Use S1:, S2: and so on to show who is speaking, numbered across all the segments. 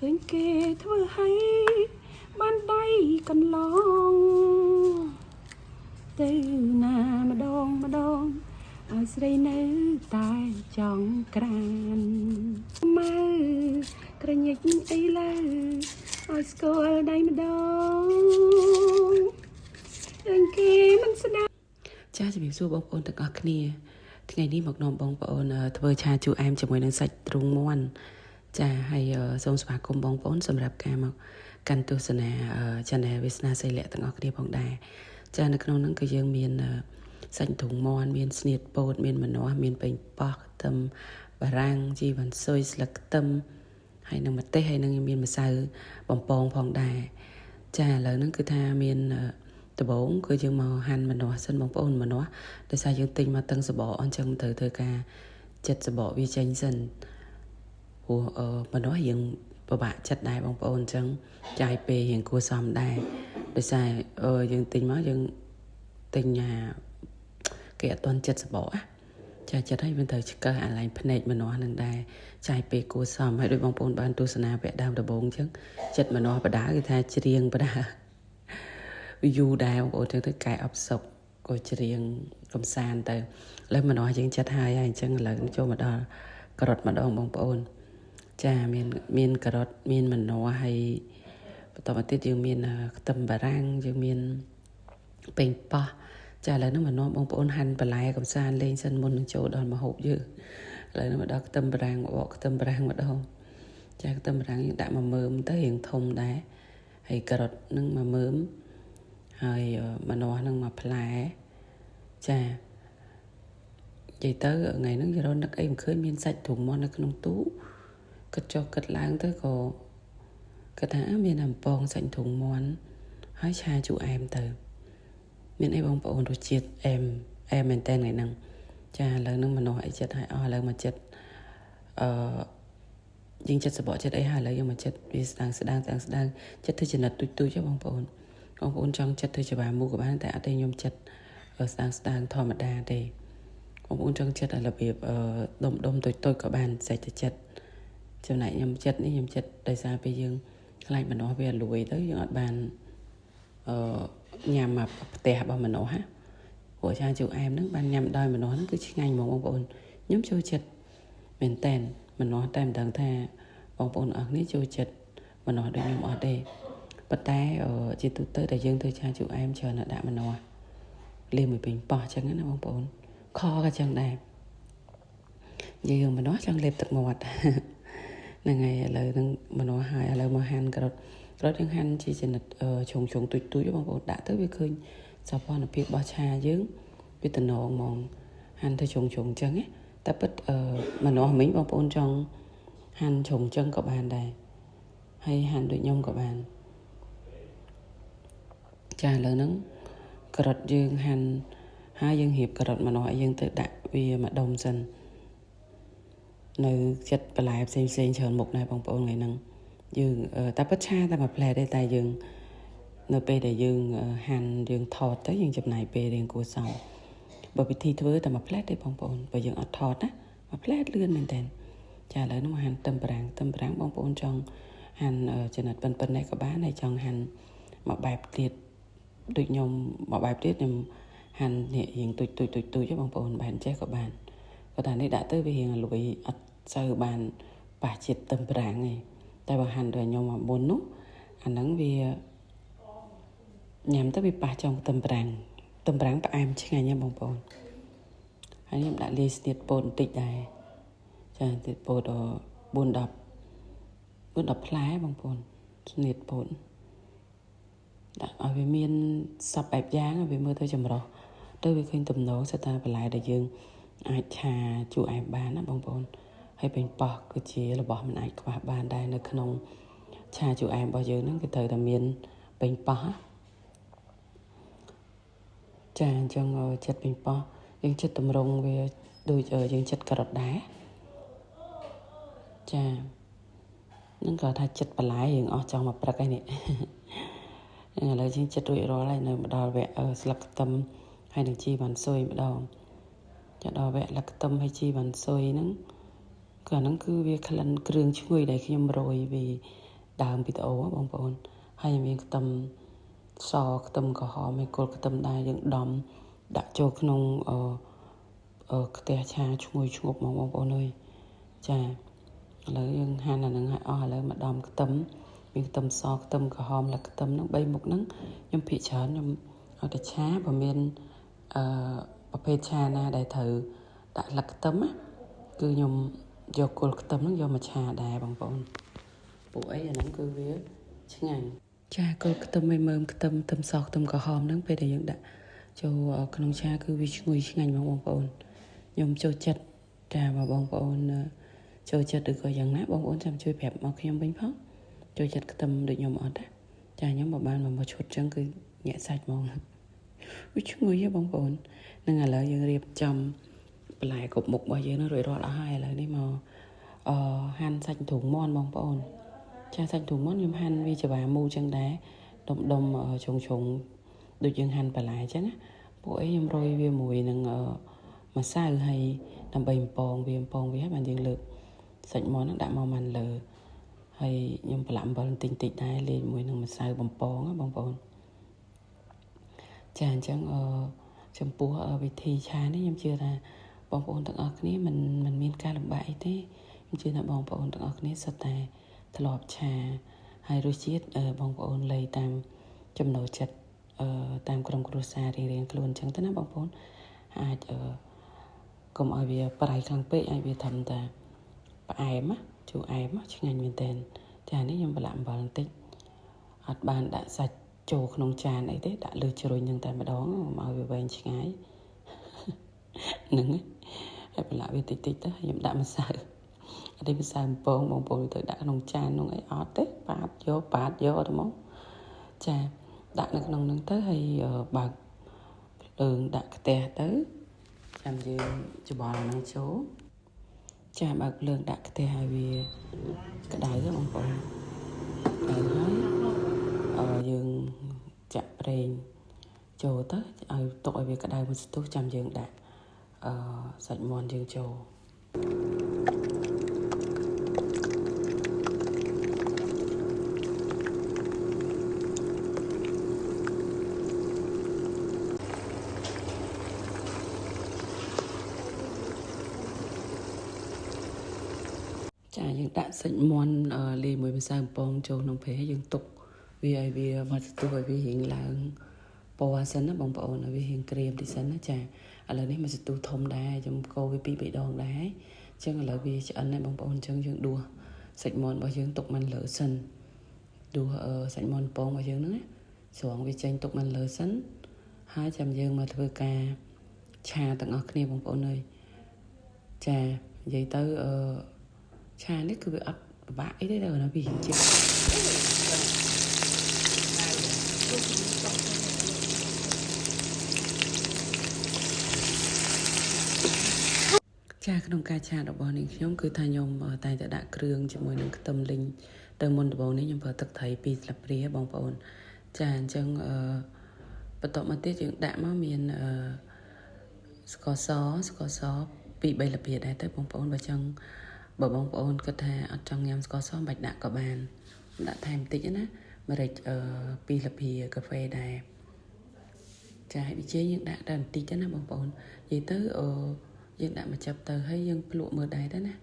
S1: ឃើញគេធ្វើឲ្យបានដៃកន្លងទៅណាម្ដងឲ្យស្រីនៅតែចង់ក្រានមើក្រញិចអីលើឲ្យស្គាល់ដៃម្ដងដឹងគេមិនស្ដាប់ចាជំរាបសួរបងប្អូនទាំងអស់គ្នាថ្ងៃនេះមកនាំបងប្អូនធ្វើឆាជូរអែមជាមួយនឹងសាច់ទ្រូងមាន់ចាហើយសូមស្វាគមន៍បងប្អូនសម្រាប់ការមកកាន់ទស្សនា Channel វាសនាសីលៈទាំងអស់គ្នាផងដែរចានៅក្នុងហ្នឹងគឺយើងមានសាច់ទ្រូងមាន់មានស្នៀតពោតមានម្នាស់មានប៉េងប៉ោះខ្ទឹមបារាំងជីវ៉ាន់ស៊ុយស្លឹកខ្ទឹមហើយនឹងម្ទេសហើយនឹងមានម្សៅបំពងផងដែរចាឥឡូវហ្នឹងគឺថាមានដំបូងគឺយើងមកហាន់ម្នាស់សិនបងប្អូនម្នាស់ដោយសារយើងទិញមកទាំងសបកអញ្ចឹងត្រូវធ្វើការចិត្តសបកវាចេញសិនព្រោះម្នាស់យើងពិបាកចិត្តដែរបងប្អូនអញ្ចឹងចាយពេលរៀងគួរសមដែរដោយសារយើងទិញមកយើងទិញគេអត់ទាន់ចិត្តសបកចាចិត្តឲ្យវាត្រូវឆ្កឹះអាឡែងភ្នែកម្នាស់នឹងដែរចាយពេលគួរសមហើយដោយបងប្អូនបានទស្សនាវគ្គដើមដំបូងអញ្ចឹងចិត្តម្នាស់បដាគឺថាច្រៀងបដាយូរដែរបងប្អូនទៅកែអបសុកក៏ច្រៀងកំសាន្តទៅឥឡូវម្នាស់យើងចិត្តហើយអញ្ចឹងឥឡូវចូលមកដល់ការ៉ុតម្ដងបងប្អូនចាមានការ៉ុតមានម្នាស់ហើយបន្តមកទៀតយើងមានខ្ទឹមបារាំងយើងមានប៉េងប៉ោះចាឥឡូវនេះមកនាំបងប្អូនហាន់បន្លែកំសាន្តលេងសិនមុននឹងចូលដល់ម្ហូបយើងឥឡូវនេះមកដល់ខ្ទឹមបារាំងបកខ្ទឹមបារាំងម្ដងចាខ្ទឹមបារាំងយើងដាក់មកមើមទៅរៀងធំដែរហើយការ៉ុតនឹងមកមើមហើយម្នាស់នឹងមកផ្លែចានិយាយទៅថ្ងៃហ្នឹងយើងរកនឹកអីមិនឃើញមានសាច់ទ្រូងមាន់នៅក្នុងទូគិតចុះគិតឡើងទៅក៏គាត់ថាមានអំពងសាច់ទ្រូងមាន់ហើយឆាជូរអែមទៅមានអីបងប្អូនរសជាតិអែមមែនតើថ្ងៃហ្នឹងចាឥឡូវហ្នឹងម្នាស់អីចិត្តហើយអស់ឥឡូវមកចិត្តយើងចិត្តសបកចិត្តអីហើយឥឡូវយើងមកចិត្តវាស្ដាងចិត្តធ្វើចំណិតទូចៗបងប្អូនចង់ចិត្តធ្វើច្បាមូក៏បានតែអត់ទេខ្ញុំចិត្តស្ដាងធម្មតាទេបងប្អូនចង់ចិត្តឲ្យរបៀបដុំតូចក៏បានសាច់ទៅចិត្តចំណែកខ្ញុំចិត្តដោយសារពេលយើងខ្លាចម្នាស់វាលួយទៅយើងអត់បានញ៉ាំមកផ្ទះរបស់ម្នាស់ហ่ะព្រោះឆាជូរអែមហ្នឹងបានញ៉ាំដោយម្នាស់ហ្នឹងគឺឆ្ងាញ់ហ្មងបងប្អូនខ្ញុំចូលចិត្តមែនតែនម្នាស់តែមិនដឹងថាបងប្អូនអរគ្នាចូលចិត្តម្នាស់ដូចខ្ញុំអត់ទេប៉ុន្តែជាទូទៅតែយើងធ្វើឆាជូរអែមច្រើនតែដាក់ម្នាស់លាយមួយពេញប៉ោះអញ្ចឹងណាបងប្អូនខក៏អញ្ចឹងដែរយើងម្នាស់ចង់លេបទឹកមាត់ហ្នឹងហើយឥឡូវហ្នឹងម្នាស់ហើយឥឡូវមកហាន់ការ៉ុតយើងហាន់ជាចំណិតជុងទូចបងប្អូនដាក់ទៅវាឃើញសោភ័ណភាពរបស់ឆាយើងវាតំណងហ្មងហាន់ទៅជុងអញ្ចឹងណាតែពិតម្នាស់មិញបងប្អូនចង់ហាន់ជុងអញ្ចឹងក៏បានដែរហើយហាន់ដូចខ្ញុំក៏បានចាឥឡូវហ្នឹងការ៉ុតយើងហាន់ហើយយើងរៀបការ៉ុតម្នាស់ឲ្យយើងទៅដាក់វាមួយដុំសិននៅចិត្តបន្លែផ្សេងច្រើនមុខដែរបងប្អូនថ្ងៃហ្នឹងយើងតែពិតឆាតែមួយផ្លែទេតែយើងនៅពេលដែលយើងហាន់យើងថតទៅយើងចំណាយពេលរៀងគួរសមបើវិធីធ្វើតែមួយផ្លែទេបងប្អូនបើយើងអត់ថតណាមួយផ្លែលឿនមែនតើចាឥឡូវនោះហាន់ខ្ទឹមបារាំងបងប្អូនចង់ហាន់ចំណិតប៉ុណ្ណេះក៏បានហើយចង់ហាន់មួយបែបទៀតដូចខ្ញុំមួយបែបទៀតខ្ញុំហាន់នេះរៀងទូចបងប្អូនបែបចេះក៏បានក៏តែនេះដាក់ទៅវារៀងលួយអត់សូវបានប៉ះជាតិខ្ទឹមបារាំងទេតែបើហាន់ដូចខ្ញុំមកមុននោះអាហ្នឹងវាញ៉ាំទៅវាប៉ះចំខ្ទឹមបារាំងផ្អែមឆ្ងាញ់ណាបងប្អូនហើយខ្ញុំដាក់លាយស្នៀតពោតបន្តិចដែរចាស្នៀតពោត4-10ផ្លែបងប្អូនស្នៀតពោតដាក់ឲ្យវាមានសពបែបយ៉ាងវាមើលទៅចម្រុះទៅវាឃើញទំនងស្ថាបន្លែដែលយើងអាចឆាជូរអែមបានណាបងប្អូនហើយប៉េងប៉ោះគឺជារបស់មិនអាចខ្វះបានដែរនៅក្នុងឆាជូរអែមរបស់យើងហ្នឹងគឺត្រូវតែមានប៉េងប៉ោះចាអញ្ចឹងចិត្តប៉េងប៉ោះយើងចិត្តតម្រង់វាដូចយើងចិត្តការ៉ុតដែរចានឹងក៏ថាចិត្តបន្លែយើងអស់ចង់មកព្រឹកហើយនេះឥឡូវយើងចិត្តរួចរាល់ហើយនៅមកដល់វគ្គស្លឹកខ្ទឹមហើយនឹងជីវ៉ាន់ស៊ុយម្ដងចាដល់វគ្គស្លឹកខ្ទឹមហើយជីវ៉ាន់ស៊ុយហ្នឹងក៏ហ្នឹងគឺវាក្លិនគ្រឿងឈ្ងុយដែលខ្ញុំរោយវា ដើមវីដេអូបងប្អូនហើយមានខ្ទឹមសខ្ទឹមក្រហមហើយគល់ខ្ទឹមដែរយើងដំដាក់ចូលក្នុងខ្ទះឆាឈ្ងុយឈ្ងប់បងប្អូនអើយចាឥឡូវយើងហាន់អានឹងឲ្យអស់ឥឡូវមកដំខ្ទឹមមានខ្ទឹមសខ្ទឹមក្រហមและខ្ទឹមហ្នឹង3មុខហ្នឹងខ្ញុំភាគច្រើនខ្ញុំឲ្យតែឆាបើមានប្រភេទឆាណាដែលត្រូវដាក់លឹកខ្ទឹមណាគឺខ្ញុំយកគល់ខ្ទឹមហ្នឹងយកមកឆាដែរបងប្អូនពួកអីអាហ្នឹងគឺវាឆ្ងាញ់ចាគល់ខ្ទឹមឲ្យមើមខ្ទឹមសខ្ទឹមក្រហមហ្នឹងពេលដែលយើងដាក់ចូលក្នុងឆាគឺវាឈ្ងុយឆ្ងាញ់បងប្អូនខ្ញុំចូលចិត្តចាបងប្អូនចូលចិត្តឬក៏យ៉ាងណាបងប្អូនចាំជួយប្រាប់មកខ្ញុំវិញផងចូលចិត្តខ្ទឹមដូចខ្ញុំអត់ចាខ្ញុំមកបានមកឈុតចឹងគឺញាក់សាច់ហ្មងវាឈ្ងុយហ៎បងប្អូននឹងឥឡូវយើងរៀបចំបន្លែគ្រប់មុខរបស់យើងនឹងរួចរាល់អស់ហើយឥឡូវនេះមកហាន់សាច់ទ្រូងមាន់បងប្អូនចាសាច់ទ្រូងមាន់ខ្ញុំហាន់វាច្បាមូលចឹងដែរដុំជុងដូចយើងហាន់បន្លែចឹងណាពួកអីខ្ញុំរោយវាមួយនឹងម្សៅហើយដើម្បីបំពងវាហើយបានយើងលើកសាច់មាន់ហ្នឹងដាក់មកមិនលើហើយខ្ញុំប្រឡាក់អំបិលបន្តិចដែរលាយជាមួយនឹងម្សៅបំពងណាបងប្អូនចាអញ្ចឹងចំពោះវិធីឆានេះខ្ញុំជឿថាបងប្អូនទាំងអស់គ្នាមិនមានការលំបាកអីទេខ្ញុំជឿថាបងប្អូនទាំងអស់គ្នាសុទ្ធតែធ្លាប់ឆាហើយរសជាតិបងប្អូនលៃតាមចំណូលចិត្តតាមក្រុមគ្រួសាររៀងខ្លួនអញ្ចឹងទៅណាបងប្អូនអាចកុំឲ្យវាប្រៃខ្លាំងពេកឲ្យវាធំតែផ្អែមជូរអែមឆ្ងាញ់មែនទែនចានេះខ្ញុំប្រឡាក់អំបិលបន្តិចអត់បានដាក់សាច់ចូលក្នុងចានអីទេដាក់លើជ្រុញនឹងតែម្ដងឲ្យវាវែងឆ្ងាយហ្នឹងហើយប្រឡាក់វាតិចទៅខ្ញុំដាក់ម្សៅអត់ទេម្សៅបំពងបងប្អូនទៅដាក់ក្នុងចាននោះអីអត់ទេប៉ាតយកទៅមកចាដាក់នៅក្នុងហ្នឹងទៅហើយបើកភ្លើងដាក់ខ្ទះទៅចាំយើងច្បល់ហ្នឹងចូលចាបើកភ្លើងដាក់ខ្ទះឲ្យវាក្តៅទៅបងប្អូនហើយយើងចាក់ប្រេងចូលទៅឲ្យទុកឲ្យវាក្តៅមួយស្ទុះចាំយើងដាក់សាច់មាន់យើងចូលចាយើងដាក់សាច់មាន់លាយមួយម្សៅបំពងចូលក្នុងប្រេងយើងទុកវាឲ្យវាមកស្ទុះឲ្យវារៀងឡើងពណ៌សិនណាបងប្អូនឲ្យវារៀងក្រៀមតិចសិនណាចាឥឡូវនេះមកស្ទុះធំដែរខ្ញុំកូរវា2 3ដងដែរអញ្ចឹងឥឡូវវាឆ្អិនហើយបងប្អូនអញ្ចឹងយើងដួសសាច់មាន់របស់យើងទុកមិនលើសិនដួសសាច់មាន់ពងរបស់យើងហ្នឹងណាស្រង់វាចេញទុកមិនលើសិនហើយចាំយើងមកធ្វើការឆាទាំងអស់គ្នាបងប្អូនអើយចានិយាយទៅឆានេះគឺវាអត់ពិបាកអីទេតែវាជាចាក្នុងការឆារបស់នេះខ្ញុំគឺថាខ្ញុំតែងតែដាក់គ្រឿងជាមួយនឹងខ្ទឹមលីងទៅមុនដំបូងនេះខ្ញុំប្រើទឹកត្រី2 ស្លាបព្រាបងប្អូនចាអញ្ចឹងបន្ទាប់មកទៀតយើងដាក់មកមានស្ករស2 3 លាបព្រាដែរទៅបងប្អូនបើចង់បើបងប្អូនគិតថាអត់ចង់ញ៉ាំស្ករសមិនបាច់ដាក់ក៏បានដាក់ថែមបន្តិចណាម្រេច2 លាបព្រាកាហ្វេដែរចាហើយប៊ីចេងយើងដាក់តែបន្តិចទៅណាបងប្អូននិយាយទៅយើងដាក់មកចាប់ទៅហើយយើងភ្លក់មើលដែរទៅណា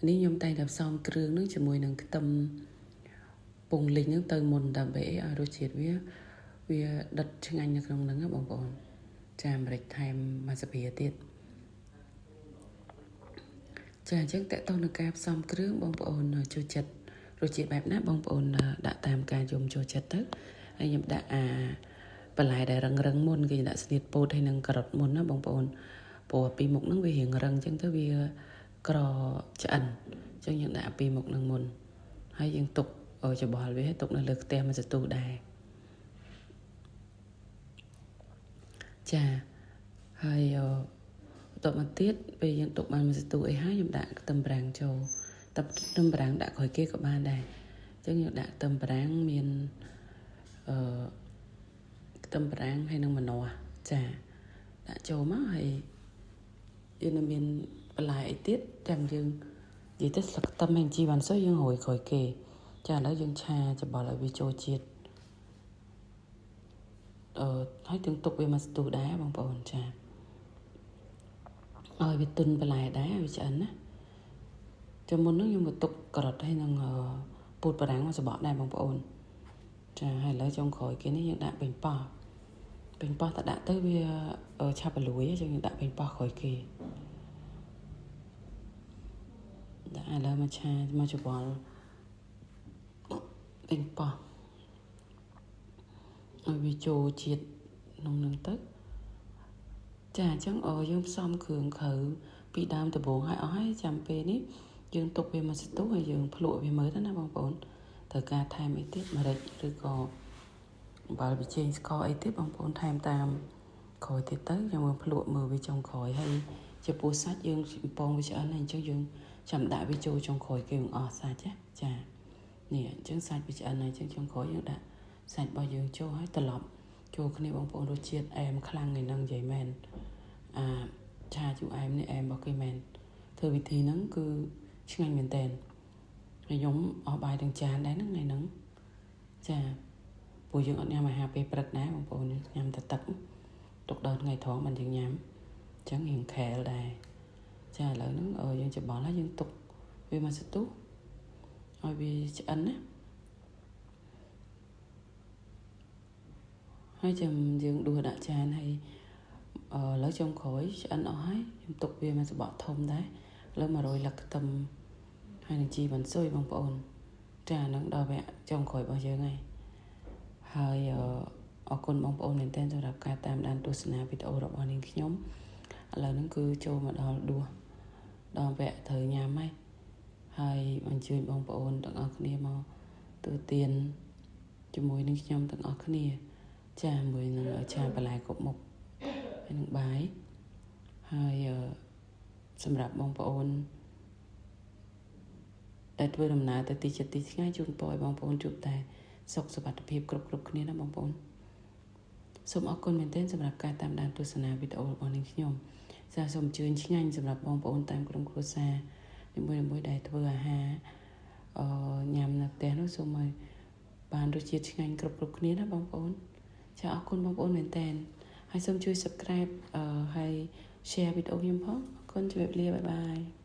S1: នេះខ្ញុំតែងតែផ្សំគ្រឿងនឹងជាមួយនឹងខ្ទឹមពងលីងហ្នឹងទៅមុនដើម្បីឲ្យរសជាតិវាដិតឆ្ងាញ់នៅក្នុងហ្នឹងណាបងប្អូនចាម្រេចថែមមួយស្លាបព្រាទៀតចាអញ្ចឹងតើតោះនឹងការផ្សំគ្រឿងបងប្អូនចូលចិត្តរសជាតិបែបណាបងប្អូនដាក់តាមការយំចូលចិត្តទៅហើយខ្ញុំដាក់បន្លែដែលរឹងមុនគេដាក់ស្នៀតពោតហើយនឹងការ៉ុតមុនណាបងប្អូនព្រោះពីមុខហ្នឹងវារៀងរឹងអញ្ចឹងទៅវាក្រឆ្អិនអញ្ចឹងយើងដាក់ពីមុខហ្នឹងមុនហើយយើងទុកច្បល់វាទុកនៅលើខ្ទះមួយសន្ទុះដែរចាហើយបន្ទាប់មកទៀតពេលយើងទុកបានមួយសន្ទុះអីហើយខ្ញុំដាក់ខ្ទឹមប្រាំងចូលតែខ្ទឹមប្រាំងដាក់ក្រោយគេក៏បានដែរអញ្ចឹងយើងដាក់ខ្ទឹមប្រាំងមានខ្ទឹមប្រាំងហើយនឹងម្នាស់ចាដាក់ចូលមកហើយយើងនៅមានបន្លែអីទៀតចាំយើងនិយាយទៅស្លឹកខ្ទឹមហើយជីវ៉ាន់សុយយើងរោយក្រោយគេ ចាឥឡូវយើងឆាច្បល់ឲ្យវាចូលជាតិហើយទាំងទុកវាមកស្ទុះដែរបងប្អូនចាឲ្យវាទុនបន្លែដែរឲ្យវាឆ្អិនណាចាំមុនហ្នឹងខ្ញុំក៏ទុកការ៉ុតហើយនឹងពូតបារាំងមកសបកដែរបងប្អូនចាហើយឥឡូវចុងក្រោយគេនេះយើងដាក់ប៉េងប៉ោះតែដាក់ទៅវាឆាប់រលួយយើងដាក់ប៉េងប៉ោះក្រោយគេដាក់ឥឡូវមកឆាមកច្បល់ប៉េងប៉ោះឲ្យវាចូលជាតិក្នុងនឹងទៅចាអញ្ចឹងយើងផ្សំគ្រឿងក្រៅពីដើមដំបូងឲ្យអស់ហើយចាំពេលនេះយើងទុកវាមកស្ទុះហើយយើងភ្លក់វាមើលទៅណាបងប្អូនត្រូវការថែមអីទៀតម្រេចឬក៏អំបិលប៊ីចេងស្ករអីទៀតបងប្អូនថែមតាមក្រោយទៀតទៅយើងមើលភ្លក់មើលវាចុងក្រោយហើយចំពោះសាច់យើងពងវាឆ្អិនហើយអញ្ចឹងយើងចាំដាក់វាចូលចុងក្រោយគេនឹងអស់សាច់ចានេះអញ្ចឹងសាច់វាឆ្អិនហើយអញ្ចឹងចុងក្រោយយើងដាក់សាច់របស់យើងចូលហើយត្រឡប់ចូលគ្នាបងប្អូនរសជាតិអែមខ្លាំងឯហ្នឹងនិយាយមែនឆាជូរអែមនេះអែមរបស់គេមែនធ្វើវិធីហ្នឹងគឺឆ្ងាញ់មែនតើហើយខ្ញុំអស់បាយទាំងចានដែរហ្នឹងថ្ងៃហ្នឹងចាពួកយើងអត់ញ៉ាំអាហារពេលព្រឹកដែរបងប្អូនញ៉ាំតែទឹកទុកដល់ថ្ងៃត្រង់មិនយើងញ៉ាំអញ្ចឹងរៀងខែលដែរចាឥឡូវហ្នឹងយើងច្បល់ហើយយើងទុកវាមកស្ទុះឲ្យវាឆ្អិនណាហើយចាំយើងដួសដាក់ចានហើយឥឡូវចុងក្រោយឆ្អិនអស់ហើយខ្ញុំទុកវាមកសបកធំដែរឥឡូវ100លឹកខ្ទឹមហើយនឹងជីបន្សុយបងប្អូនចានឹងដល់វគ្គចុងក្រោយរបស់យើងហើយអរគុណបងប្អូនមែនទែនសម្រាប់ការតាមដានទស្សនាវីដេអូរបស់នាងខ្ញុំឥឡូវហ្នឹងគឺចូលមកដល់ដួសដល់វគ្គត្រូវញ៉ាំហើយអញ្ជើញបងប្អូនទាំងអស់គ្នាមកទូទានជាមួយនឹងខ្ញុំទាំងអស់គ្នាចាមួយនឹងឆាបន្លែគ្រប់មុខហើយនឹងបាយហើយសម្រាប់បងប្អូនដែលធ្វើដំណើរទៅទីជិតទីឆ្ងាយជូនពរឲ្យបងប្អូនជួបតែសុខសុវត្ថិភាពគ្រប់គ្នាណាបងប្អូនសូមអរគុណមែនទែនសម្រាប់ការតាមដានទស្សនាវីដេអូរបស់នាងខ្ញុំសូមអញ្ជើញឆ្ងាញ់សម្រាប់បងប្អូនតាមក្រុមគ្រួសារមួយដែលធ្វើអាហារញ៉ាំនៅផ្ទះនោះសូមឲ្យបានរសជាតិឆ្ងាញ់គ្រប់គ្នាណាបងប្អូនចាអរគុណបងប្អូនមែនតើហើយសូមជួយ Subscribe ហើយ Share វីដេអូខ្ញុំផងអរគុណជម្រាបលាបាយបាយ